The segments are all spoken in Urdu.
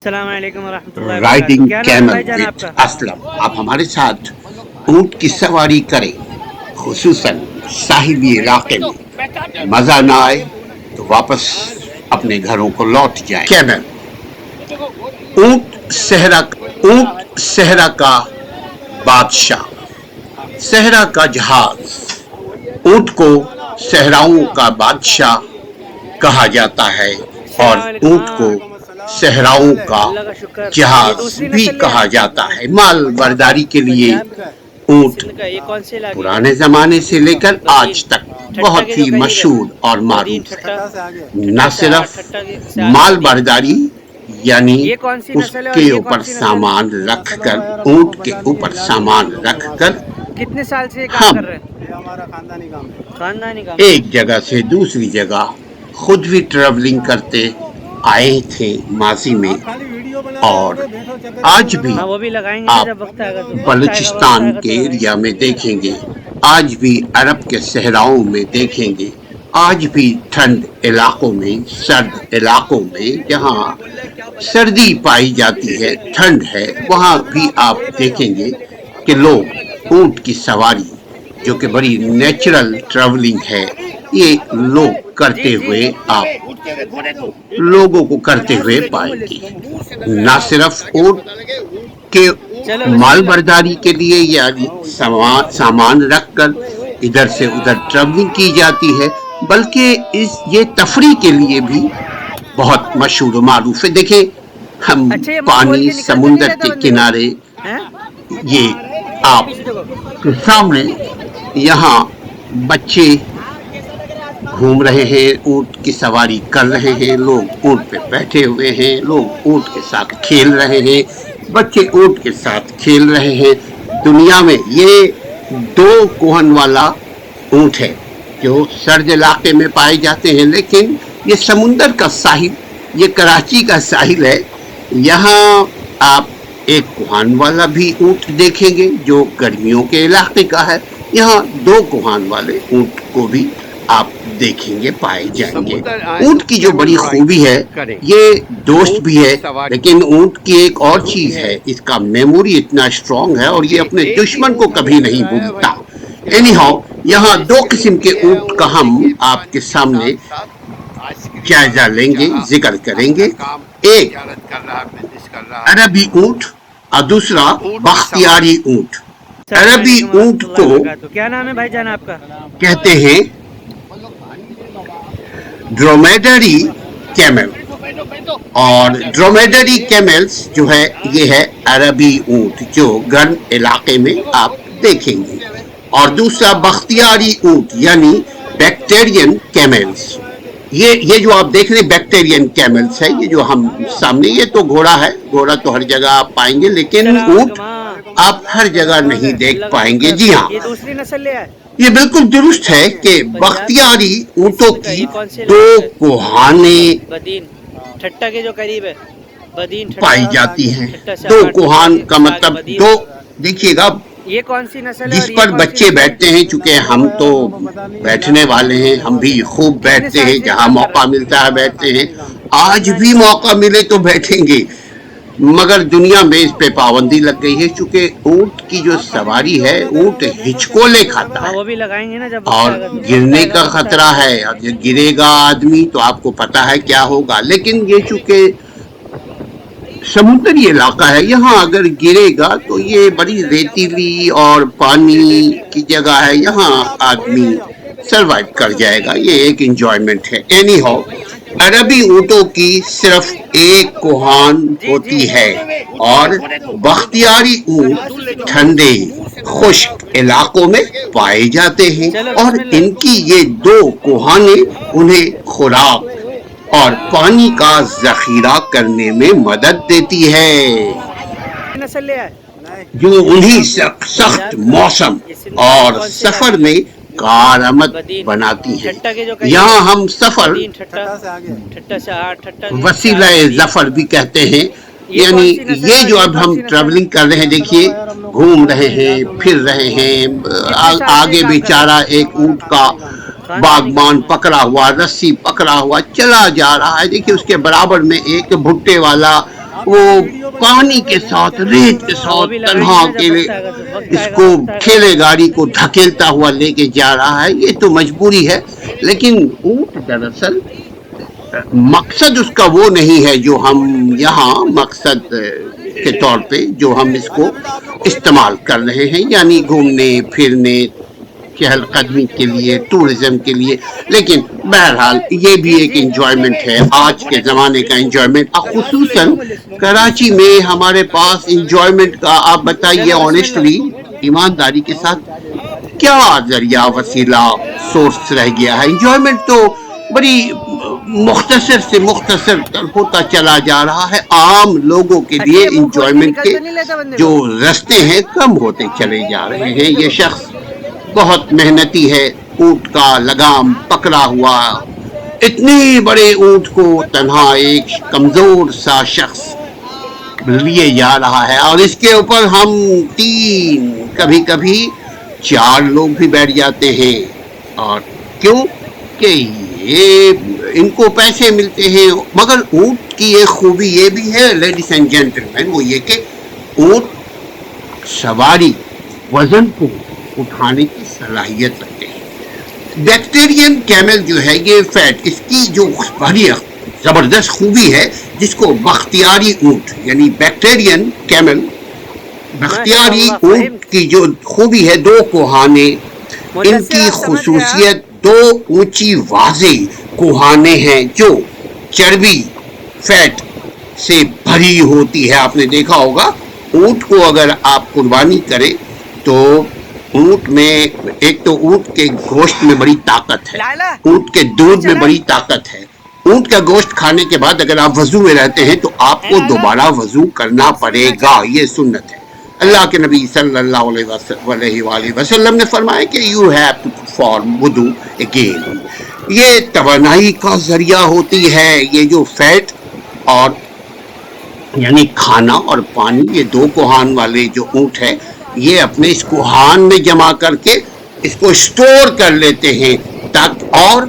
السلام علیکم ورحمۃ اللہ وبرکاتہ۔ رائڈنگ کیا نام ہے کیمل بھائی جان آپ وتھ کا؟ اسلم، آپ ہمارے ساتھ اونٹ کی سواری کریں، خصوصاً ساحلی علاقے میں مزہ نہ آئے تو واپس اپنے گھروں کو لوٹ جائیں۔ کیمل اونٹ صحرا کا بادشاہ، صحرا کا جہاز۔ اونٹ کو صحراؤں کا بادشاہ کہا جاتا ہے اور السلام علیکم۔ اونٹ کو صحراؤں کا اللہ کا شکر۔ یہ جہاز دوسری بھی نسل کہا ہے جاتا ہے۔ مال برداری کے لیے پنجاب کا اونٹ سندھ کا۔ یہ کون سے علاقے کا؟ پرانے زمانے سے لے کر بدین آج تک ٹھٹا کے بہت جو ہی قریب ہے، مشہور اور بدین معروف ہے۔ ٹھٹا نہ ٹھٹا سے صرف ٹھٹا سے آگے مال بدین۔ برداری یعنی یہ کون سی اس نسل ہے اور کے یہ اوپر کون سی نسل ہے؟ سامان رکھ کر، اونٹ کے اوپر سامان رکھ کر کتنے سال سے یہ کام ہم کر رہے ہیں؟ یہ ہمارا خاندانی کام ہے۔ خاندانی کام۔ ایک جگہ سے دوسری جگہ خود بھی ٹریولنگ کرتے آئے تھے ماضی میں، اور آج بھی ہاں وہ بھی لگائیں گے نا آپ جب وقت آئے گا تو۔ بلوچستان کے ایریا میں دیکھیں گے، آج بھی عرب کے صحراؤں میں دیکھیں گے، آج بھی ٹھنڈ علاقوں میں، سرد علاقوں میں جہاں سردی پائی جاتی ہے، ٹھنڈ ہے، وہاں بھی آپ دیکھیں گے کہ لوگ اونٹ کی سواری، جو کہ بڑی نیچرل ٹریولنگ ہے، یہ لوگ کرتے ہوئے آپ لوگوں کو کرتے ہوئے پائیں گے۔ نہ صرف اونٹ کے مال برداری کے لیے یعنی سامان رکھ کر ادھر سے ادھر ٹریولنگ کی جاتی ہے، بلکہ یہ تفریح کے لیے بھی بہت مشہور و معروف ہے۔ دیکھیں، ہم اچھا یہ منہ کھول پانی کے نکل تو نہیں سمندر جاتا کے بندے کا؟ کنارے، ہیں؟ یہ آپ کے سامنے یہاں بچے گھوم رہے ہیں، اونٹ کی سواری کر رہے ہیں، لوگ اونٹ پہ بیٹھے ہوئے ہیں، لوگ اونٹ کے ساتھ کھیل رہے ہیں، بچے اونٹ کے ساتھ کھیل رہے ہیں۔ دنیا میں یہ دو کوہن والا اونٹ ہے جو سرد علاقے میں پائے جاتے ہیں، لیکن یہ سمندر کا ساحل، یہ کراچی کا ساحل ہے، یہاں آپ ایک کوہان والا بھی اونٹ دیکھیں گے جو گرمیوں کے علاقے کا ہے، یہاں دو کوہان والے اونٹ کو بھی آپ دیکھیں گے، پائے جائیں گے۔ اونٹ کی جو بڑی خوبی ہے، یہ دوست بھی ہے، لیکن اونٹ کی ایک اور چیز ہے، اس کا میموری اتنا اسٹرانگ ہے اور یہ اپنے دشمن کو کبھی نہیں بھولتا۔ اینی ہاؤ، یہاں دو قسم کے اونٹ کا ہم آپ کے سامنے جائزہ لیں گے، ذکر کریں گے۔ ایک عربی اونٹ اور دوسرا بختیاری اونٹ۔ السلام عربی علیکم ورحمۃ اونٹ اللہ کو وبرکاتہ۔ کیا نام ہے بھائی جان آپ کا؟ کہتے ہیں ڈرومیڈری کیمل، اور ڈرومیڈری کیملز جو ہے یہ ہے عربی اونٹ جو گرم علاقے میں آپ دیکھیں گے، اور دوسرا بختیاری اونٹ یعنی بیکٹیرین کیملز۔ یہ جو آپ دیکھ رہے ہیں بیکٹیرین کیملز ہے، یہ جو ہم سامنے، یہ تو گھوڑا ہے، گھوڑا تو ہر جگہ آپ پائیں گے، لیکن السلام اونٹ علیکم۔ ہاں آپ ہر جگہ نہیں دیکھ اللہ کا پائیں گے۔ شکر۔ جی ہاں، یہ دوسری نسل لے آئے یہ بالکل درست ہے کہ پنجاب بختیاری اونٹوں سندھ کا۔ کی یہ کون سے دو علاقے کا؟ کوہانیں بدین ٹھٹا کے جو قریب ہے، بدین ٹھٹا پائی جاتی ہیں۔ ٹھٹا سے دو آگے، کوہان کا سے آگے مطلب بدین۔ دو، دیکھیے گا یہ کون سی نسل ہے اور جس یہ پر کون سی بچے نسل ہے؟ بیٹھتے ہیں، چونکہ ہم تو بیٹھنے والے ہیں، ہم بھی خوب کتنے بیٹھتے سال ہیں، سے یہ جہاں کام کر رہے موقع ہیں؟ ملتا ہے بیٹھتے ہیں، آج بھی موقع ملے تو بیٹھیں گے، مگر دنیا میں اس پہ پابندی لگ گئی ہے، چونکہ اونٹ کی جو سواری ہے، اونٹ ہچکولے کھاتا ہاں ہے وہ بھی لگائیں گے نا جب وقت اور آئے گا تو۔ وقت گرنے آئے گا کا وقت آئے خطرہ گا۔ ہے، اور جب گرے گا آدمی تو آپ کو پتا ہے کیا ہوگا، لیکن یہ چونکہ سمندری علاقہ ہے، یہاں اگر گرے گا تو یہ بڑی ریتیلی اور پانی کی جگہ ہے، یہاں آدمی سروائیو کر جائے گا، یہ ایک انجوائمنٹ ہے۔ اینی ہاؤ، عربی اونٹوں کی صرف ایک کوہان جی جی۔ ہوتی ہے، اور بختیاری اونٹ ٹھنڈے خشک علاقوں میں پائے جاتے ہیں، چلو اور بسم ان اللہ۔ کی یہ دو کوہانیں انہیں خوراک اور پانی کا ذخیرہ کرنے میں مدد دیتی ہے، نسل لے آئے جو انہی سخت پنجاب کا۔ موسم یہ سندھ کا۔ یہ اور کون سے سفر علاقے میں کا؟ کارآمد بدین بناتی ہیں۔ ٹھٹا کے جو قریب ہے، یہاں ہم سفر بدین ٹھٹا ٹھٹا سے ٹھٹا سے وسیلہ آگے بدین۔ ظفر بھی کہتے ہیں، یہ کون یعنی سی نسل ہے یہ اور جو یہ اب کون ہم سی نسل ہے؟ ٹریولنگ کر رہے ہیں، دیکھیے گھوم رہے ہیں، پھر رہے ہیں، کتنے سال سے یہ آگے کام کر رہے بیچارہ ہیں؟ ایک اونٹ کا خاندانی باغبان کام ہے۔ پکڑا ہوا، رسی پکڑا ہوا چلا جا رہا ہے، دیکھیے اس کے برابر میں ایک بھٹے والا وہ پانی کے ساتھ ریت کے ساتھ تنہا اکیلے اس کو ٹھیلے گاڑی کو دھکیلتا ہوا لے کے جا رہا ہے. یہ تو مجبوری ہے. لیکن اونٹ دراصل مقصد اس کا وہ نہیں ہے جو ہم یہاں مقصد کے طور پہ جو ہم اس کو استعمال کر رہے ہیں, یعنی گھومنے پھرنے چہل قدمی کے لیے, ٹورزم کے لیے. لیکن بہرحال یہ بھی ایک انجوائمنٹ ہے, آج کے زمانے کا انجوائمنٹ. خصوصاً کراچی میں ہمارے پاس انجوائمنٹ کا آپ بتائیے آنیسٹلی, ایمانداری کے ساتھ, کیا ذریعہ وسیلہ سورس رہ گیا ہے. انجوائمنٹ تو بڑی مختصر سے مختصر ہوتا چلا جا رہا ہے. عام لوگوں کے لیے انجوائمنٹ کے جو رستے ہیں کم ہوتے چلے جا رہے ہیں. یہ شخص بہت محنتی ہے, اونٹ کا لگام پکڑا ہوا, اتنے بڑے اونٹ کو تنہا ایک کمزور سا شخص لیے جا رہا ہے, اور اس کے اوپر ہم 3 کبھی کبھی 4 لوگ بھی بیٹھ جاتے ہیں. اور کیوں کہ یہ ان کو پیسے ملتے ہیں. مگر اونٹ کی ایک خوبی یہ بھی ہے لیڈیز اینڈ جینٹلمین, وہ یہ کہ اونٹ سواری وزن کو اٹھانے کی صلاحیت رکھتے ہیں. بیکٹیرین کیمل جو ہے یہ فیٹ, اس کی جو بڑی زبردست خوبی ہے جس کو بختیاری اونٹ یعنی بیکٹیرین کیمل, بختیاری اونٹ کی جو خوبی ہے 2 کوہانے, ان کی خصوصیت 2 اونچی واضح کوہانے ہیں جو چربی فیٹ سے بھری ہوتی ہے. آپ نے دیکھا ہوگا اونٹ کو اگر آپ قربانی کریں تو اونٹ میں ایک تو اونٹ کے گوشت میں بڑی طاقت ہے, اونٹ کے دودھ میں بڑی طاقت ہے. اونٹ کا گوشت کھانے کے بعد اگر آپ وضو میں رہتے ہیں تو آپ کو دوبارہ وضو کرنا پڑے گا, یہ سنت ہے. اللہ کے نبی صلی اللہ علیہ وآلہ وسلم نے فرمایا کہ you have to perform wudu again. یہ توانائی کا ذریعہ ہوتی ہے. یہ جو فیٹ اور یعنی کھانا اور پانی, یہ 2 کوہان والے جو اونٹ ہے یہ اپنے اس کوہان میں جمع کر کے اس کو اسٹور کر لیتے ہیں, تاکہ اور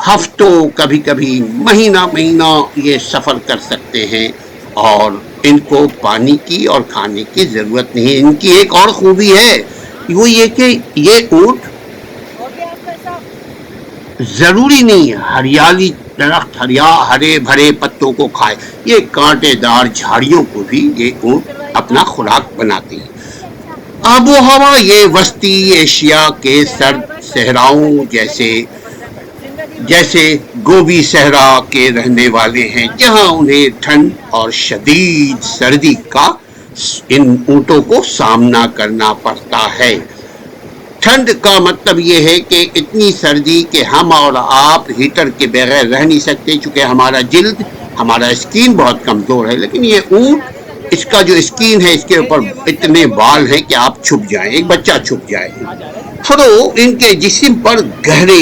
ہفتوں کبھی کبھی مہینہ یہ سفر کر سکتے ہیں, اور ان کو پانی کی اور کھانے کی ضرورت نہیں. ان کی ایک اور خوبی ہے, وہ یہ کہ یہ اونٹ ضروری نہیں ہریالی درخت ہرے بھرے پتوں کو کھائے, یہ کانٹے دار جھاڑیوں کو بھی یہ اونٹ اپنا خوراک بناتے ہیں. آب و ہوا یہ وسطی ایشیا کے سرد صحراؤں جیسے گوبی صحرا کے رہنے والے ہیں, جہاں انہیں ٹھنڈ اور شدید سردی کا ان اونٹوں کو سامنا کرنا پڑتا ہے. ٹھنڈ کا مطلب یہ ہے کہ اتنی سردی کہ ہم اور آپ ہیٹر کے بغیر رہ نہیں سکتے, چونکہ ہمارا جلد ہمارا اسکین بہت کمزور ہے. لیکن یہ اونٹ, اس کا جو اسکین ہے اس کے اوپر اتنے بال ہیں کہ آپ چھپ جائیں, ایک بچہ چھپ جائے. پھرو ان کے جسم پر گھنے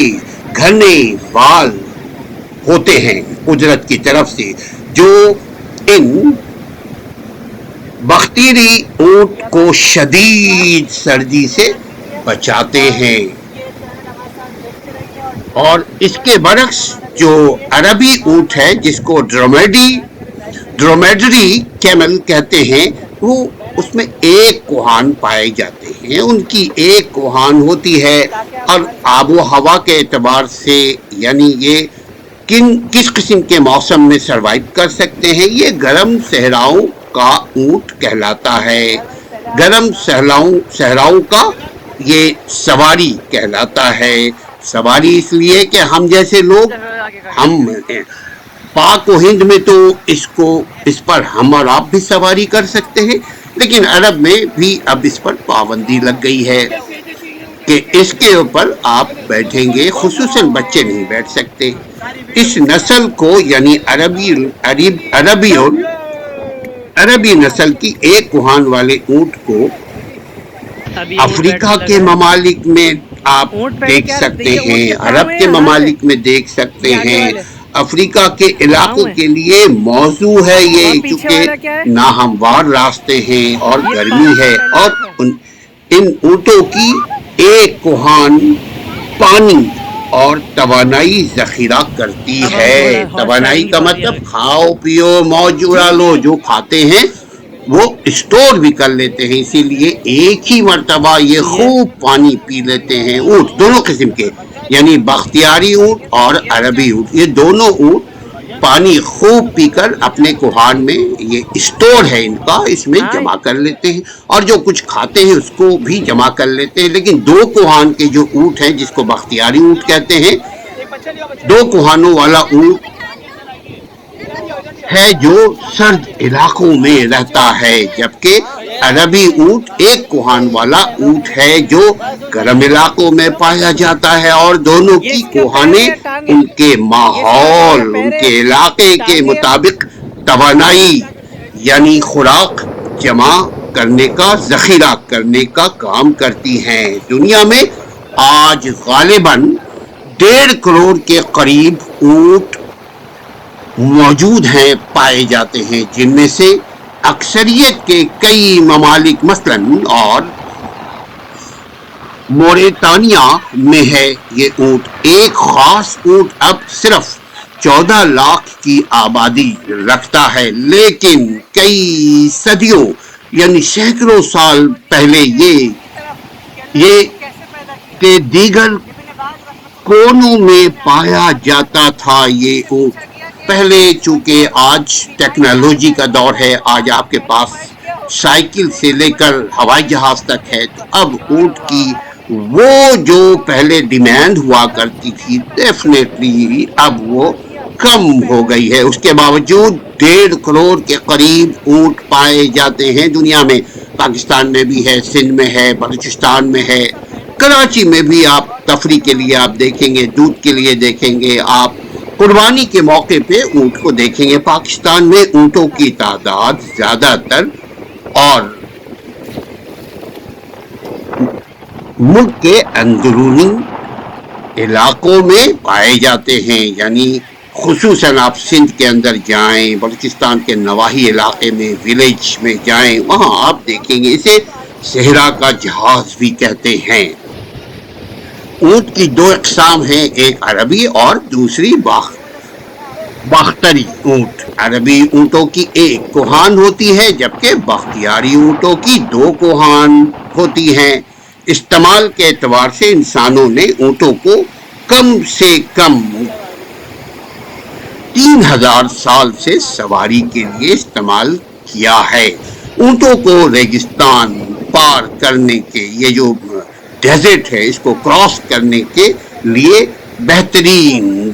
بال ہوتے ہیں قدرت کی طرف سے, جو ان بختیری اونٹ کو شدید سردی سے بچاتے ہیں. اور اس کے برعکس جو عربی اونٹ ہے جس کو ڈرومیڈری کیمل کہتے ہیں, وہ اس میں 1 کوہان پائے جاتے ہیں. ان کی 1 کوہان ہوتی ہے, اور آب و ہوا کے اعتبار سے یعنی یہ کس قسم کے موسم میں سروائیو کر سکتے ہیں. یہ گرم صحراؤں کا اونٹ کہلاتا ہے. گرم صحراؤں کا یہ سواری کہلاتا ہے. سواری اس لیے کہ ہم جیسے لوگ, ہم پاک و ہند میں تو اس پر ہم اور آپ بھی سواری کر سکتے ہیں, لیکن عرب میں بھی اب اس پر پابندی لگ گئی ہے کہ اس کے اوپر آپ بیٹھیں گے, خصوصاً بچے نہیں بیٹھ سکتے. اس نسل کو یعنی عربی نسل کی 1 کوہان والے اونٹ کو افریقہ کے ممالک میں آپ دیکھ سکتے ہیں, عرب کے ممالک میں دیکھ سکتے ہیں. افریقہ کے علاقوں کے لیے موضوع ہے یہ, چونکہ ناہموار راستے ہیں اور گرمی ہے, اور ان اونٹوں کی 1 کوہان پانی اور توانائی ذخیرہ کرتی ہے. توانائی کا مطلب کھاؤ پیو موج اڑا لو, جو کھاتے ہیں وہ اسٹور بھی کر لیتے ہیں, اسی لیے ایک ہی مرتبہ یہ خوب پانی پی لیتے ہیں. اونٹ دونوں قسم کے, یعنی بختیاری اونٹ اور عربی اونٹ, یہ دونوں اونٹ پانی خوب پی کر اپنے کوہان میں, یہ اسٹور ہے ان کا, اس میں جمع کر لیتے ہیں, اور جو کچھ کھاتے ہیں اس کو بھی جمع کر لیتے ہیں. لیکن دو کوہان کے جو اونٹ ہیں جس کو بختیاری اونٹ کہتے ہیں, دو کوہانوں والا اونٹ ہے جو سرد علاقوں میں رہتا ہے, جبکہ عربی اونٹ ایک کوہان والا اونٹ ہے جو گرم علاقوں میں پایا جاتا ہے, اور دونوں کی کوہانیں ان کے ماحول, ان کے علاقے کے مطابق توانائی یعنی خوراک جمع کرنے کا, ذخیرہ کرنے کا کام کرتی ہیں. دنیا میں آج غالباً 1.5 کروڑ کے قریب اونٹ موجود ہیں, پائے جاتے ہیں, جن میں سے اکثریت کے کئی ممالک مثلاً اور موریتانیہ میں ہے یہ اونٹ. ایک خاص اونٹ اب صرف 14 لاکھ کی آبادی رکھتا ہے, لیکن کئی صدیوں یعنی سینکڑوں سال پہلے یہ کے دیگر کونوں میں پایا جاتا تھا. یہ اونٹ پہلے, چونکہ آج ٹیکنالوجی کا دور ہے, آج آپ کے پاس سائیکل سے لے کر ہوائی جہاز تک ہے, تو اب اونٹ کی وہ جو پہلے ڈیمانڈ ہوا کرتی تھی ڈیفینیٹلی اب وہ کم ہو گئی ہے. اس کے باوجود 1.5 کروڑ کے قریب اونٹ پائے جاتے ہیں دنیا میں. پاکستان میں بھی ہے, سندھ میں ہے, بلوچستان میں ہے, کراچی میں بھی آپ تفریح کے لیے آپ دیکھیں گے, دودھ کے لیے دیکھیں گے, آپ قربانی کے موقع پہ اونٹ کو دیکھیں گے. پاکستان میں اونٹوں کی تعداد زیادہ تر اور ملک کے اندرونی علاقوں میں پائے جاتے ہیں, یعنی خصوصاً آپ سندھ کے اندر جائیں, بلوچستان کے نواحی علاقے میں ولیج میں جائیں, وہاں آپ دیکھیں گے. اسے صحرا کا جہاز بھی کہتے ہیں. اونٹ کی 2 اقسام ہیں, ایک عربی اور دوسری باختری اونٹ. عربی اونٹوں کی ایک کوہان ہوتی ہے, جبکہ بختیاری اونٹوں کی 2 کوہان ہوتی ہیں. استعمال کے اعتبار سے انسانوں نے اونٹوں کو کم سے کم 3000 سال سے سواری کے لیے استعمال کیا ہے. اونٹوں کو ریگستان پار کرنے کے, یہ جو ڈیزرٹ ہے اس کو کراس کرنے کے لیے بہترین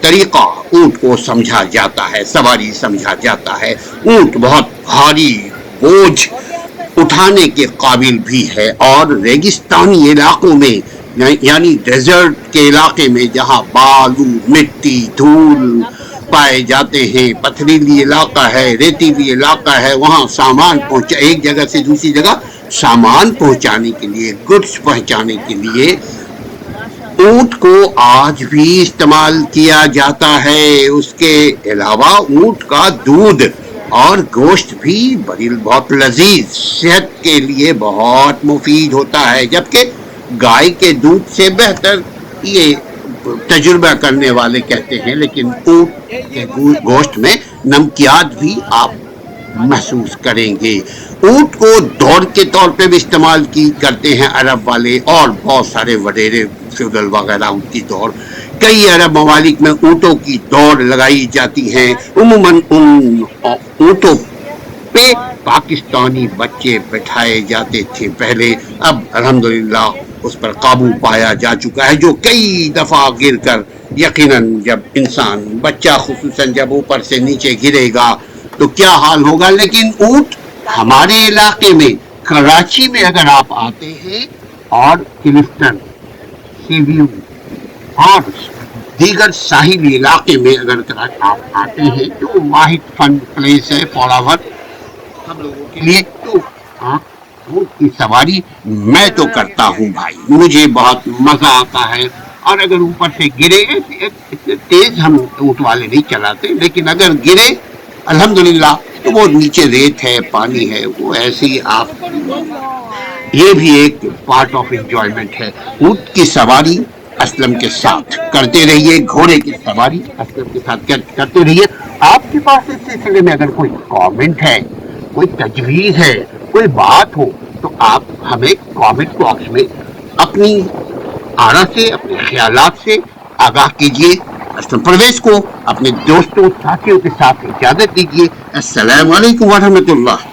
طریقہ اونٹ کو سمجھا جاتا ہے, سواری سمجھا جاتا ہے. اونٹ بہت بھاری بوجھ اٹھانے کے قابل بھی ہے, اور ریگستانی علاقوں میں یعنی ڈیزرٹ کے علاقے میں جہاں بالو, مٹی, دھول پائے جاتے ہیں, پتھریلی علاقہ ہے, ریتیلی علاقہ ہے, وہاں سامان ایک جگہ سے دوسری جگہ سامان پہنچانے کے لیے, گڈس پہنچانے کے لیے اونٹ کو آج بھی استعمال کیا جاتا ہے. اس کے علاوہ اونٹ کا دودھ اور گوشت بھی بہت لذیذ, صحت کے لیے بہت مفید ہوتا ہے, جبکہ گائے کے دودھ سے بہتر یہ تجربہ کرنے والے کہتے ہیں. لیکن اونٹ کے گوشت میں نمکیات بھی آپ محسوس کریں گے. اونٹ کو دوڑ کے طور پہ بھی استعمال کرتے ہیں عرب والے, اور بہت سارے وڈیرے فیوڈل وغیرہ ان کی دوڑ. کئی عرب ممالک میں اونٹوں کی دوڑ لگائی جاتی ہیں. عموماً ان اونٹوں پہ پاکستانی بچے بٹھائے جاتے تھے پہلے, اب الحمدللہ اس پر قابو پایا جا چکا ہے, جو کئی دفعہ گر کر, یقیناً جب انسان بچہ خصوصاً جب اوپر سے نیچے گرے گا تو کیا حال ہوگا. لیکن اونٹ ہمارے علاقے میں, کراچی میں اگر آپ آتے ہیں اور کلفٹن, سی ویو اور دیگر ساحلی علاقے میں اگر آپ آتے ہیں تو واحد فن پلیس ہے فوراور ہم لوگوں کے لیے. تو اونٹ کی سواری میں تو کرتا ہوں بھائی, مجھے بہت مزہ آتا ہے. اور اگر اوپر سے گرے, تیز ہم اونٹ والے نہیں چلاتے, لیکن اگر گرے الحمدللہ تو وہ نیچے ریت ہے, پانی ہے, وہ ایسے ہی آپ, یہ بھی ایک پارٹ آف انجوائمنٹ ہے. اونٹ کی سواری اسلم کے ساتھ کرتے رہیے, گھوڑے کی سواری اسلم کے ساتھ کرتے رہیے. آپ کے پاس اس سلسلے میں اگر کوئی کامنٹ ہے, کوئی تجویز ہے, کوئی بات ہو, تو آپ ہمیں کامنٹ باکس میں اپنی آرا سے, اپنے خیالات سے آگاہ کیجیے. اسلم پرویز کو اپنے دوستوں ساتھیوں کے ساتھ اجازت دیجیے. السلام علیکم ورحمۃ اللہ.